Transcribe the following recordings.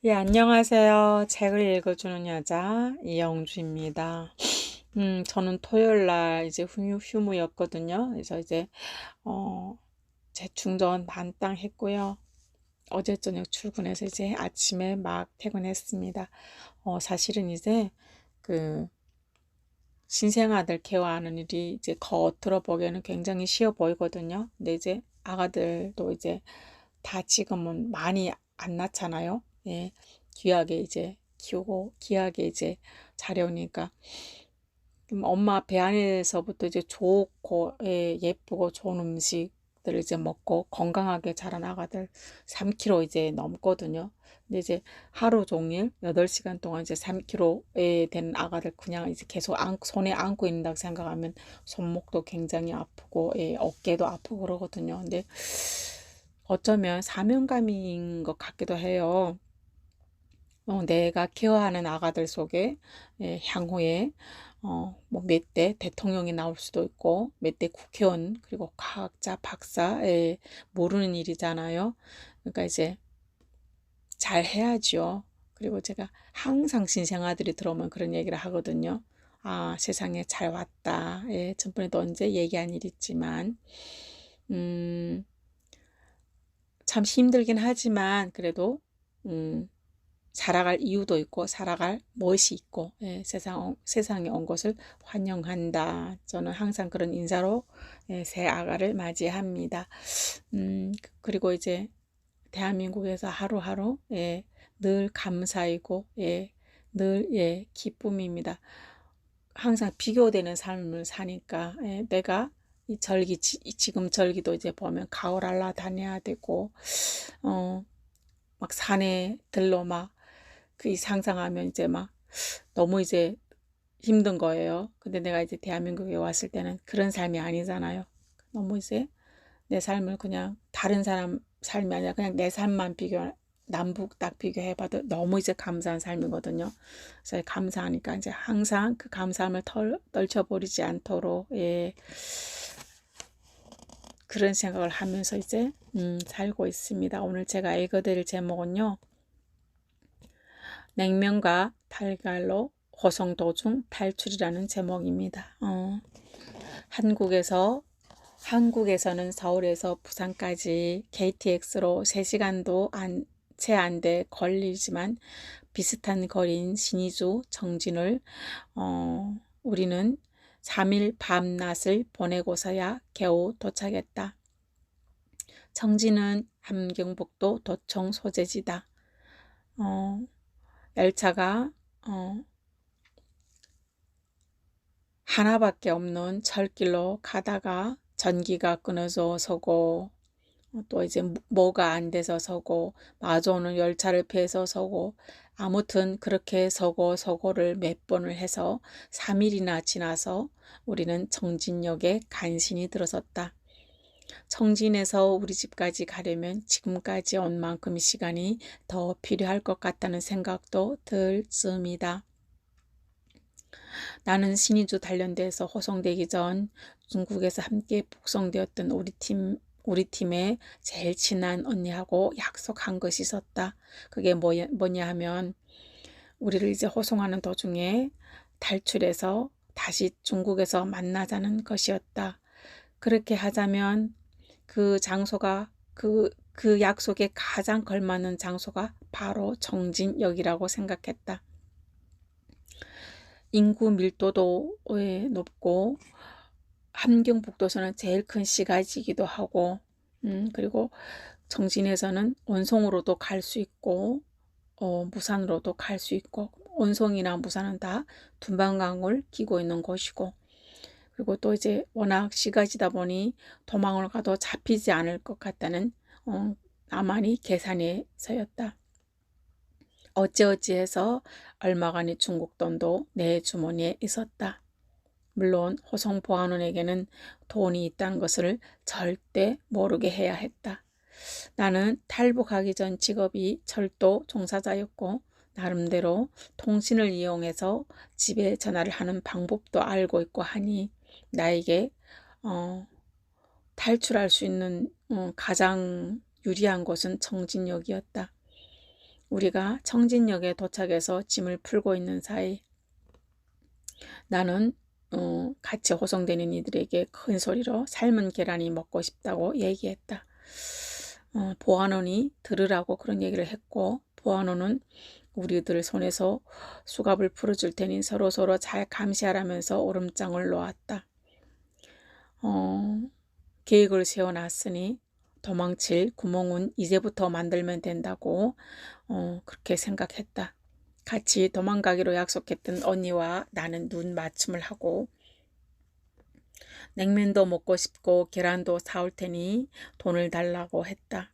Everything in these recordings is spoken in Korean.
예, 안녕하세요. 책을 읽어주는 여자 이영주입니다. 저는 토요일 날 이제 휴무였거든요. 그래서 이제 재충전 만땅 했고요. 어제 저녁 출근해서 이제 아침에 막 퇴근했습니다. 사실은 이제 그 신생아들 케어하는 일이 이제 겉으로 보기에는 굉장히 쉬워 보이거든요. 근데 이제 아가들도 이제 다 지금은 많이 안 낳잖아요. 예, 귀하게 이제 키우고 귀하게 이제 자려니까 엄마 배 안에서부터 이제 좋고 예쁘고 좋은 음식들을 이제 먹고 건강하게 자란 아가들 3kg 이제 넘거든요. 근데 이제 하루 종일 8시간 동안 이제 3kg에 된 아가들 그냥 이제 계속 손에 안고 있는다고 생각하면 손목도 굉장히 아프고 어깨도 아프고 그러거든요. 근데 어쩌면 사명감인 것 같기도 해요. 내가 케어하는 아가들 속에 향후에 뭐 몇 대 대통령이 나올 수도 있고 몇 대 국회의원 그리고 과학자 박사 모르는 일이잖아요. 그러니까 이제 잘 해야죠. 그리고 제가 항상 신생아들이 들어오면 그런 얘기를 하거든요. 아, 세상에 잘 왔다. 전번에도 언제 얘기한 일 있지만 음, 참 힘들긴 하지만 그래도 음, 살아갈 이유도 있고 살아갈 멋이 있고 세상에 온 것을 환영한다. 저는 항상 그런 인사로 새 아가를 맞이합니다. 그리고 이제 대한민국에서 하루하루 늘 감사이고 늘 기쁨입니다. 항상 비교되는 삶을 사니까 내가 지금 절기도 이제 보면 가을 알라 다녀야 되고 막 산에 들러 막 그 상상하면 이제 막 너무 이제 힘든 거예요. 근데 내가 이제 대한민국에 왔을 때는 그런 삶이 아니잖아요. 너무 이제 내 삶을 그냥 다른 사람 삶이 아니라 그냥 내 삶만 남북 딱 비교해봐도 너무 이제 감사한 삶이거든요. 그래서 감사하니까 이제 항상 그 감사함을 떨쳐버리지 않도록 그런 생각을 하면서 이제 살고 있습니다. 오늘 제가 읽어드릴 제목은요. 냉면과 달걀로 호송 도중 탈출이라는 제목입니다. 한국에서는 서울에서 부산까지 KTX로 3시간도 채 안 돼 걸리지만 비슷한 거리인 신의주 정진을 우리는 3일 밤낮을 보내고서야 겨우 도착했다. 정진은 함경북도 도청 소재지다. 열차가 하나밖에 없는 철길로 가다가 전기가 끊어져 서고 또 이제 뭐가 안 돼서 서고 마주오는 열차를 피해서 서고 아무튼 그렇게 서고를 몇 번을 해서 3일이나 지나서 우리는 정진역에 간신히 들어섰다. 정진에서 우리 집까지 가려면 지금까지 온 만큼 시간이 더 필요할 것 같다는 생각도 들 즈음이다. 나는 신의주 단련대에서 호송되기 전 중국에서 함께 북송되었던 우리 팀의 제일 친한 언니하고 약속한 것이 있었다. 그게 뭐냐 하면 우리를 이제 호송하는 도중에 탈출해서 다시 중국에서 만나자는 것이었다. 그렇게 하자면 그 장소가 그 약속에 가장 걸맞는 장소가 바로 정진역이라고 생각했다. 인구 밀도도 높고 함경북도에서는 제일 큰 시가지이기도 하고 그리고 정진에서는 원송으로도 갈 수 있고 무산으로도 갈 수 있고 원송이나 무산은 다 둔방강을 끼고 있는 곳이고 그리고 또 이제 워낙 시가지다 보니 도망을 가도 잡히지 않을 것 같다는 나만이 계산에 서였다. 어찌어찌해서 얼마간의 중국 돈도 내 주머니에 있었다. 물론 호송 보안원에게는 돈이 있다는 것을 절대 모르게 해야 했다. 나는 탈북하기 전 직업이 철도 종사자였고 나름대로 통신을 이용해서 집에 전화를 하는 방법도 알고 있고 하니 나에게 탈출할 수 있는 가장 유리한 곳은 정진역이었다. 우리가 청진역에 도착해서 짐을 풀고 있는 사이 나는 같이 호송되는 이들에게 큰 소리로 삶은 계란이 먹고 싶다고 얘기했다. 보안원이 들으라고 그런 얘기를 했고, 보안원은 우리들 손에서 수갑을 풀어줄 테니 서로서로 잘 감시하라면서 오름장을 놓았다. 계획을 세워놨으니 도망칠 구멍은 이제부터 만들면 된다고 그렇게 생각했다. 같이 도망가기로 약속했던 언니와 나는 눈 맞춤을 하고 냉면도 먹고 싶고 계란도 사올 테니 돈을 달라고 했다.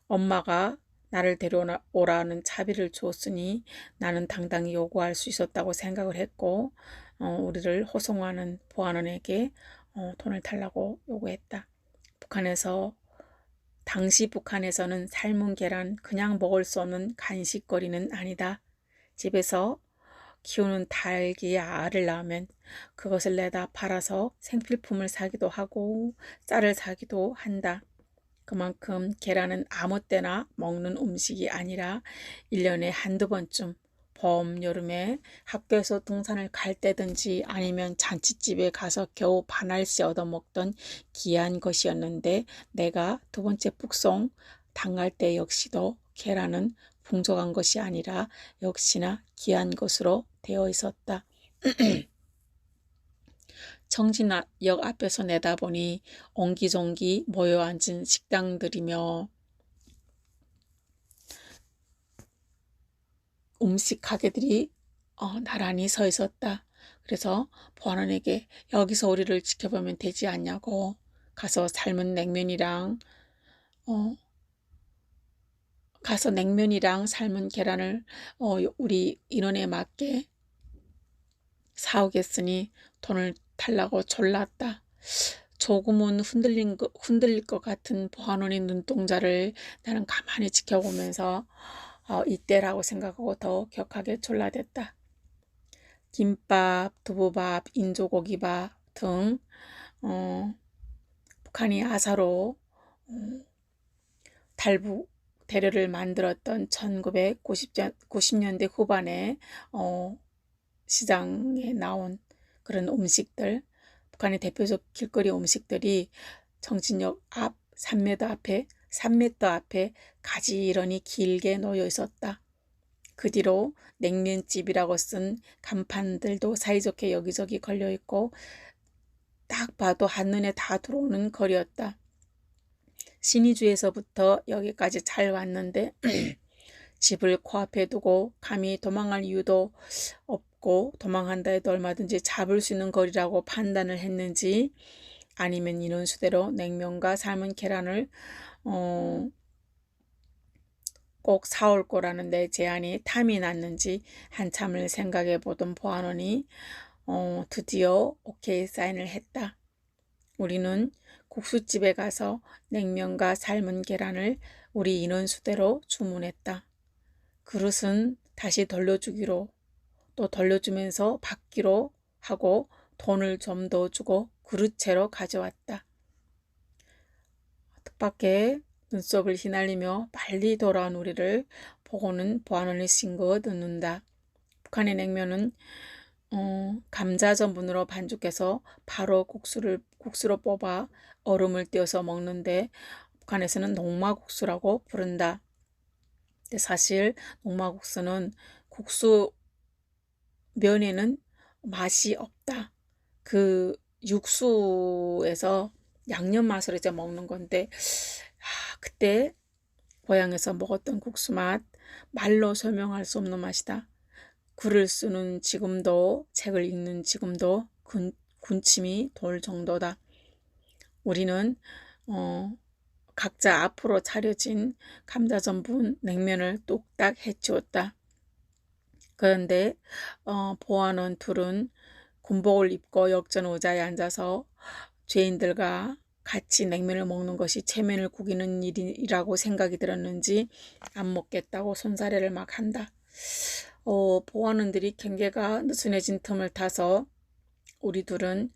엄마가 나를 데려오라는 차비를 주었으니 나는 당당히 요구할 수 있었다고 생각을 했고 우리를 호송하는 보안원에게 돈을 달라고 요구했다. 당시 북한에서는 삶은 계란 그냥 먹을 수 없는 간식거리는 아니다. 집에서 키우는 닭이 알을 낳으면 그것을 내다 팔아서 생필품을 사기도 하고 쌀을 사기도 한다. 그만큼 계란은 아무 때나 먹는 음식이 아니라 1년에 한두 번쯤 봄, 여름에 학교에서 등산을 갈 때든지 아니면 잔치집에 가서 겨우 반알씩 얻어먹던 귀한 것이었는데 내가 두 번째 북송 당할 때 역시도 계란은 풍족한 것이 아니라 역시나 귀한 것으로 되어 있었다. 청진역 앞에서 내다보니 옹기종기 모여 앉은 식당들이며 음식 가게들이 나란히 서 있었다. 그래서 보안원에게 여기서 우리를 지켜보면 되지 않냐고 가서 삶은 냉면이랑 삶은 계란을 우리 인원에 맞게 사오겠으니 돈을 달라고 졸랐다. 조금은 흔들릴 것 같은 보안원의 눈동자를 나는 가만히 지켜보면서 이때라고 생각하고 더 격하게 졸라댔다. 김밥, 두부밥, 인조고기밥 등 북한이 아사로 달북 대려를 만들었던 1990년대 후반에 시장에 나온 그런 음식들, 북한의 대표적 길거리 음식들이 청진역 앞 3m 앞에 가지런히 길게 놓여 있었다. 그 뒤로 냉면집이라고 쓴 간판들도 사이좋게 여기저기 걸려 있고 딱 봐도 한눈에 다 들어오는 거리였다. 신의주에서부터 여기까지 잘 왔는데 집을 코앞에 두고 감히 도망할 이유도 없고 도망한다 해도 얼마든지 잡을 수 있는 거리라고 판단을 했는지 아니면 인원수대로 냉면과 삶은 계란을 꼭 사올 거라는 내 제안이 탐이 났는지 한참을 생각해 보던 보안원이 드디어 오케이 사인을 했다. 우리는 국수집에 가서 냉면과 삶은 계란을 우리 인원수대로 주문했다. 그릇은 다시 돌려주기로 또 돌려주면서 받기로 하고 돈을 좀 더 주고 그릇채로 가져왔다. 뜻밖의 눈썹을 휘날리며 빨리 돌아온 우리를 보고는 보안원을 싱거워 듣는다. 북한의 냉면은 감자 전분으로 반죽해서 바로 국수로 뽑아 얼음을 띄어서 먹는데 북한에서는 녹마국수라고 부른다. 근데 사실 녹마국수는 국수 면에는 맛이 없다. 그 육수에서 양념 맛으로 이제 먹는 건데 그때 고향에서 먹었던 국수 맛 말로 설명할 수 없는 맛이다. 글을 쓰는 지금도 책을 읽는 지금도 군침이 돌 정도다. 우리는 각자 앞으로 차려진 감자전분 냉면을 뚝딱 해치웠다. 그런데 보안원 둘은 군복을 입고 역전 의자에 앉아서 죄인들과 같이 냉면을 먹는 것이 체면을 구기는 일이라고 생각이 들었는지 안 먹겠다고 손사래를 막 한다. 보안원들이 경계가 느슨해진 틈을 타서 우리 둘은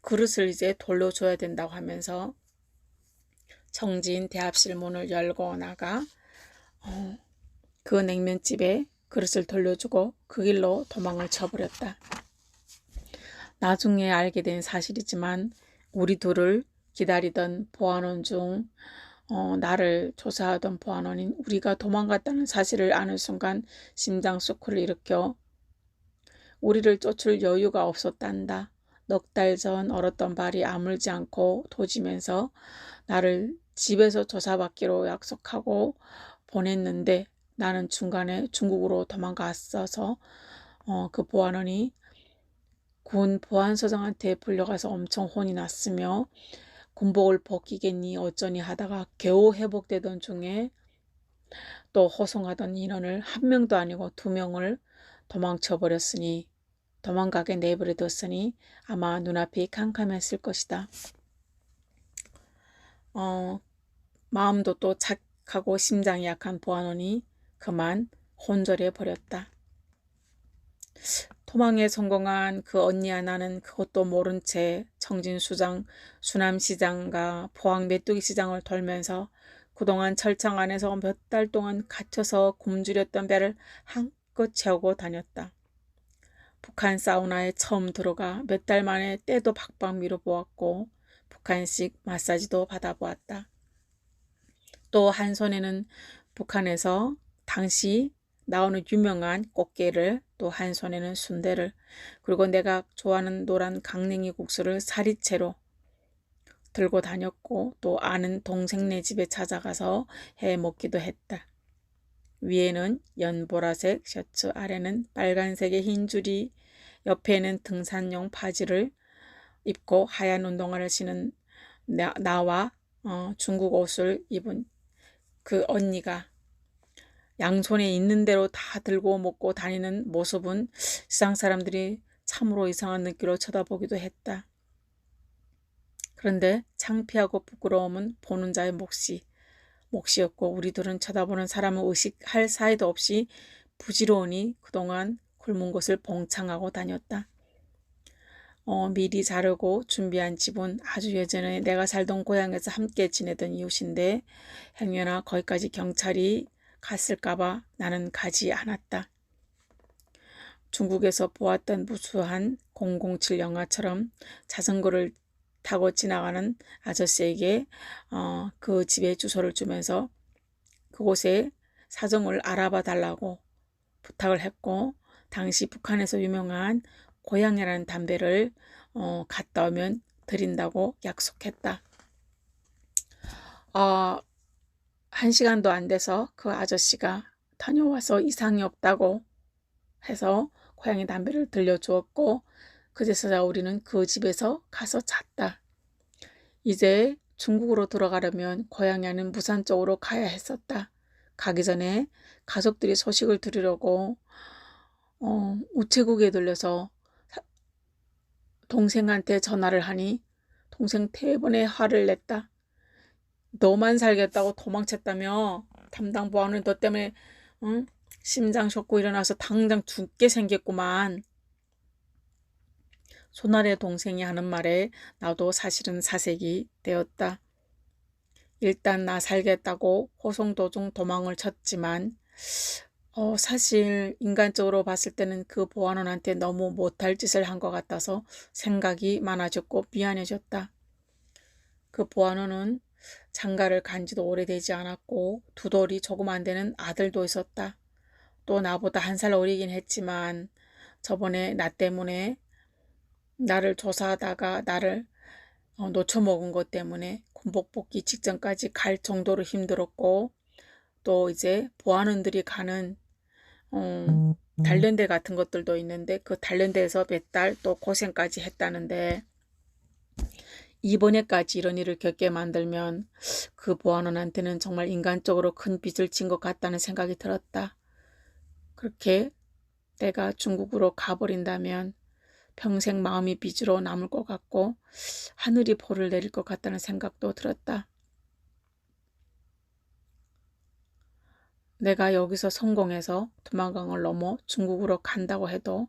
그릇을 이제 돌려줘야 된다고 하면서 정지인 대합실 문을 열고 나가 그 냉면집에 그릇을 돌려주고 그 길로 도망을 쳐버렸다. 나중에 알게 된 사실이지만 우리 둘을 기다리던 보안원 중 나를 조사하던 보안원인 우리가 도망갔다는 사실을 아는 순간 심장 쇼크를 일으켜 우리를 쫓을 여유가 없었단다. 넉 달 전 얼었던 발이 아물지 않고 도지면서 나를 집에서 조사받기로 약속하고 보냈는데 나는 중간에 중국으로 도망갔어서 그 보안원이 군 보안서장한테 불려가서 엄청 혼이 났으며 군복을 벗기겠니 어쩌니 하다가 겨우 회복되던 중에 또 호송하던 인원을 한 명도 아니고 2명을 도망가게 내버려 뒀으니 아마 눈앞이 캄캄했을 것이다. 마음도 또 착하고 심장이 약한 보안원이 그만 혼절해 버렸다. 도망에 성공한 그 언니와 나는 그것도 모른 채 청진수장, 수남시장과 포항 메뚜기시장을 돌면서 그동안 철창 안에서 몇 달 동안 갇혀서 굶주렸던 배를 한껏 채우고 다녔다. 북한 사우나에 처음 들어가 몇 달 만에 때도 박박 미뤄보았고 북한식 마사지도 받아보았다. 또 한 손에는 북한에서 당시 나오는 유명한 꽃게를, 또 한 손에는 순대를, 그리고 내가 좋아하는 노란 강냉이 국수를 사리채로 들고 다녔고 또 아는 동생네 집에 찾아가서 해 먹기도 했다. 위에는 연보라색 셔츠, 아래는 빨간색의 흰 줄이, 옆에는 등산용 바지를 입고 하얀 운동화를 신은 나와 중국 옷을 입은 그 언니가 양손에 있는 대로 다 들고 먹고 다니는 모습은 세상 사람들이 참으로 이상한 눈길로 쳐다보기도 했다. 그런데 창피하고 부끄러움은 보는 자의 몫이었고 우리 둘은 쳐다보는 사람을 의식할 사이도 없이 부지런히 그동안 굶은 것을 봉창하고 다녔다. 미리 자르고 준비한 집은 아주 예전에 내가 살던 고향에서 함께 지내던 이웃인데 행여나 거기까지 경찰이 갔을까봐 나는 가지 않았다. 중국에서 보았던 무수한 007 영화처럼 자전거를 타고 지나가는 아저씨에게 그 집의 주소를 주면서 그곳에 사정을 알아봐 달라고 부탁을 했고 당시 북한에서 유명한 고향이라는 담배를 갔다 오면 드린다고 약속했다. 1시간도 안 돼서 그 아저씨가 다녀와서 이상이 없다고 해서 고양이 담배를 들려주었고 그제서야 우리는 그 집에서 가서 잤다. 이제 중국으로 들어가려면 고향이 아닌 무산 쪽으로 가야 했었다. 가기 전에 가족들이 소식을 들으려고 우체국에 들려서 동생한테 전화를 하니 동생 대번에 화를 냈다. 너만 살겠다고 도망쳤다며 담당 보안은 너 때문에 심장 솟고 일어나서 당장 죽게 생겼구만. 손아래 동생이 하는 말에 나도 사실은 사색이 되었다. 일단 나 살겠다고 호송 도중 도망을 쳤지만 사실 인간적으로 봤을 때는 그 보안원한테 너무 못할 짓을 한 것 같아서 생각이 많아졌고 미안해졌다. 그 보안원은 장가를 간 지도 오래되지 않았고 두 돌이 조금 안 되는 아들도 있었다. 또 나보다 1살 어리긴 했지만 저번에 나 때문에 나를 조사하다가 나를 놓쳐먹은 것 때문에 군복 복귀 직전까지 갈 정도로 힘들었고 또 이제 보안원들이 가는 단련대 같은 것들도 있는데 그 단련대에서 몇 달 또 고생까지 했다는데 이번에까지 이런 일을 겪게 만들면 그 보안원한테는 정말 인간적으로 큰 빚을 진 것 같다는 생각이 들었다. 그렇게 내가 중국으로 가버린다면 평생 마음이 빚으로 남을 것 같고 하늘이 벌을 내릴 것 같다는 생각도 들었다. 내가 여기서 성공해서 두만강을 넘어 중국으로 간다고 해도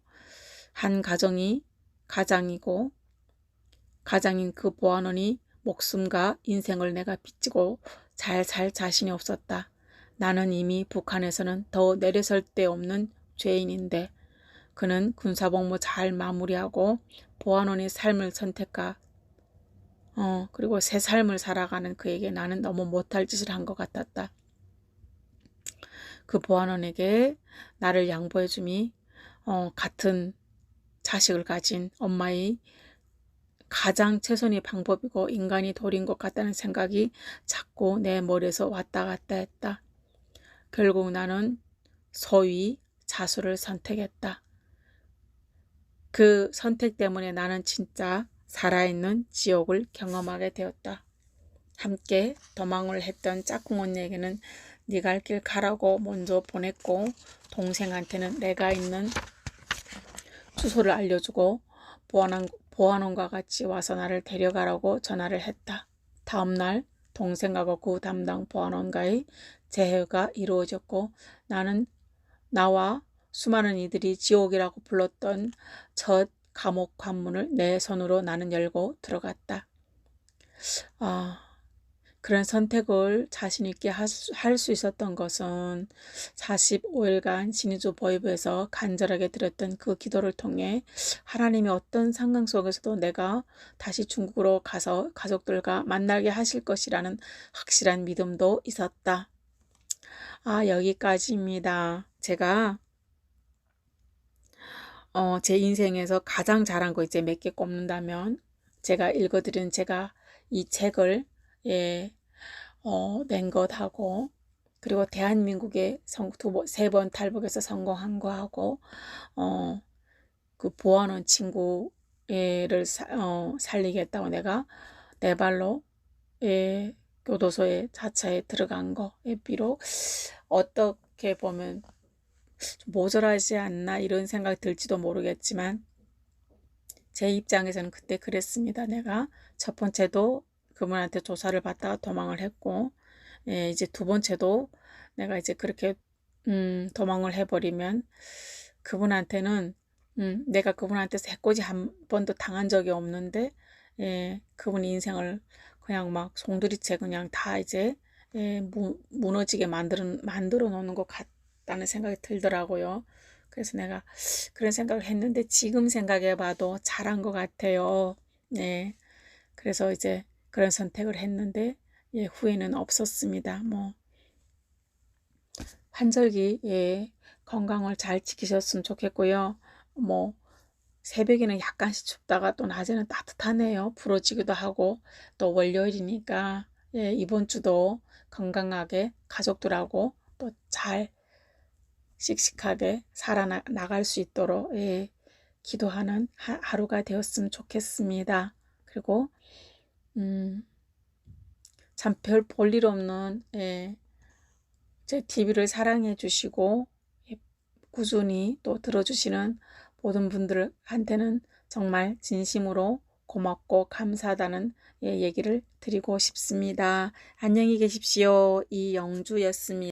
한 가정이 가장이고 가장인 그 보안원이 목숨과 인생을 내가 빚지고 잘 살 자신이 없었다. 나는 이미 북한에서는 더 내려설 데 없는 죄인인데 그는 군사복무 잘 마무리하고 보안원의 삶을 선택하 그리고 새 삶을 살아가는 그에게 나는 너무 못할 짓을 한 것 같았다. 그 보안원에게 나를 양보해 줌이 같은 자식을 가진 엄마의 가장 최선의 방법이고 인간이 도린 것 같다는 생각이 자꾸 내 머리에서 왔다 갔다 했다. 결국 나는 소위 자수를 선택했다. 그 선택 때문에 나는 진짜 살아있는 지옥을 경험하게 되었다. 함께 도망을 했던 짝꿍 언니에게는 네 갈 길 가라고 먼저 보냈고 동생한테는 내가 있는 주소를 알려주고 보안원과 같이 와서 나를 데려가라고 전화를 했다. 다음날 동생하고 그 담당 보안원과의 재회가 이루어졌고 나는 나와 수많은 이들이 지옥이라고 불렀던 첫 감옥 관문을 내 손으로 나는 열고 들어갔다. 그런 선택을 자신 있게 할 수 있었던 것은 45일간 신의주 보이부에서 간절하게 드렸던 그 기도를 통해 하나님이 어떤 상황 속에서도 내가 다시 중국으로 가서 가족들과 만나게 하실 것이라는 확실한 믿음도 있었다. 여기까지입니다. 제가 제 인생에서 가장 잘한 거 이제 몇 개 꼽는다면 제가 읽어드린 제가 이 책을 낸 것하고 그리고 대한민국에 세 번 탈북해서 성공한 거하고 그 보안원 친구를 살리겠다고 내가 내 발로 교도소에 자차에 들어간 거에 비록 어떻게 보면 좀 모자라지 않나 이런 생각이 들지도 모르겠지만 제 입장에서는 그때 그랬습니다. 내가 첫 번째도 그분한테 조사를 받다가 도망을 했고 이제 두 번째도 내가 이제 그렇게 도망을 해버리면 그분한테는 내가 그분한테서 해코지 한 번도 당한 적이 없는데 그분 인생을 그냥 막 송두리째 그냥 다 이제 무너지게 만들어 놓는 것 같다는 생각이 들더라고요. 그래서 내가 그런 생각을 했는데 지금 생각해 봐도 잘한 것 같아요. 네. 그래서 이제 그런 선택을 했는데 후회는 없었습니다. 뭐 환절기 건강을 잘 지키셨으면 좋겠고요. 뭐 새벽에는 약간씩 춥다가 또 낮에는 따뜻하네요. 부러지기도 하고 또 월요일이니까 이번 주도 건강하게 가족들하고 또 잘 씩씩하게 살아나갈 수 있도록 기도하는 하루가 되었으면 좋겠습니다. 그리고 참 별 볼 일 없는 제 TV를 사랑해 주시고 꾸준히 또 들어주시는 모든 분들한테는 정말 진심으로 고맙고 감사하다는 얘기를 드리고 싶습니다. 안녕히 계십시오. 이영주였습니다.